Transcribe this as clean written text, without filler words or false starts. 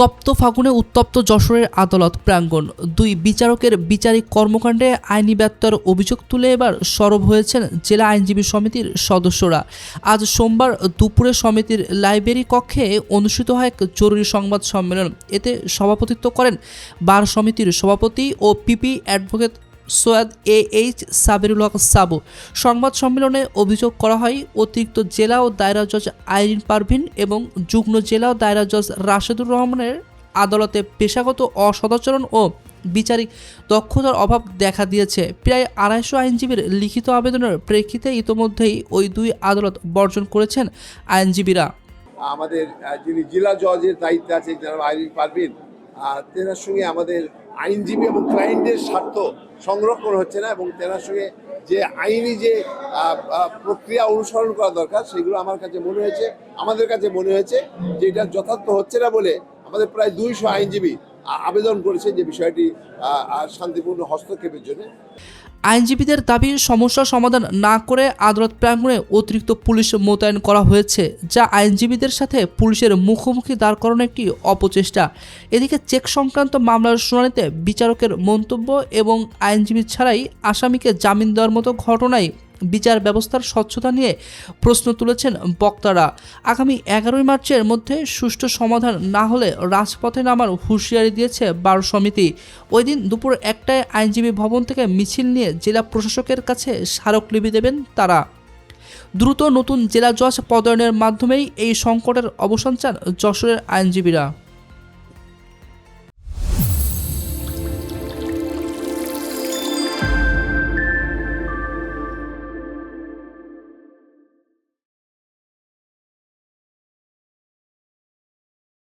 তপ্ত ফাগুনে উত্তপ্ত যশোরের আদালত প্রাঙ্গণ। দুই বিচারকের বিচারিক কর্মকাণ্ডে আইনি ব্যত্যয়ের অভিযোগ তুলে এবার সরব হয়েছেন জেলা আইনজীবী সমিতির সদস্যরা। আজ সোমবার দুপুরে সমিতির লাইব্রেরি কক্ষে অনুষ্ঠিত হয় এক জরুরি সংবাদ সম্মেলন। এতে সভাপতিত্ব করেন বার সমিতির সভাপতি ও PP advocate Syed AH Saberul Haque Sabu. সংবাদ সম্মেলনে অভিযোগ করা হয় অতিরিক্ত জেলা ও দায়রা জজ আইরিন পারভিন এবং যুগ্ম জেলা ও দায়রা জজ রাশেদুর রহমানের আদালতে পেশাগত অসদাচরণ ও বিচারিক দক্ষতার অভাব দেখা দিয়েছে। প্রায় 250 আইনজীবীর লিখিত আবেদনের প্রেক্ষিতে ইতোমধ্যেই ওই দুই আদালত বর্জন করেছেন আইনজীবীরা। আমাদের যিনি জেলা জজের দায়িত্বে আছে জনাব আইরিন পারভিন, তেনার সঙ্গে আমাদের আইনজীবী এবং ক্লায়েন্টের স্বার্থ সংরক্ষণ হচ্ছে না এবং তেনার সঙ্গে যে আইনি যে প্রক্রিয়া অনুসরণ করা দরকার সেগুলো আমাদের কাছে মনে হয়েছে যে এটা যথার্থ হচ্ছে না বলে আমাদের প্রায় 200 আইনজীবী আবেদন করেছে যে বিষয়টি শান্তিপূর্ণ হস্তক্ষেপের জন্য। আইনজীবীদের দাবি সমস্যা সমাধান না করে আদালত প্রাঙ্গণে অতিরিক্ত পুলিশ মোতায়েন করা হয়েছে, যা আইনজীবীদের সাথে পুলিশের মুখোমুখি দাঁড় করানোর একটি অপচেষ্টা। এদিকে চেক সংক্রান্ত মামলার শুনানিতে বিচারকের মন্তব্য এবং আইনজীবী ছাড়াই আসামিকে জামিন দেওয়ার মতো ঘটনায় বিচার ব্যবস্থার স্বচ্ছতা নিয়ে প্রশ্ন তুলেছেন বক্তারা। আগামী 11 মার্চের মধ্যে সুষ্ঠু সমাধান না হলে রাজপথে নামার হুঁশিয়ারি দিয়েছে বার সমিতি। ওই দিন দুপুর 1টায় আইনজীবী ভবন থেকে মিছিল নিয়ে জেলা প্রশাসকের কাছে স্মারকলিপি দেবেন তারা। দ্রুত নতুন জেলা জজ পদায়নের মাধ্যমেই এই সংকটের অবসান চান যশোরের আইনজীবীরা।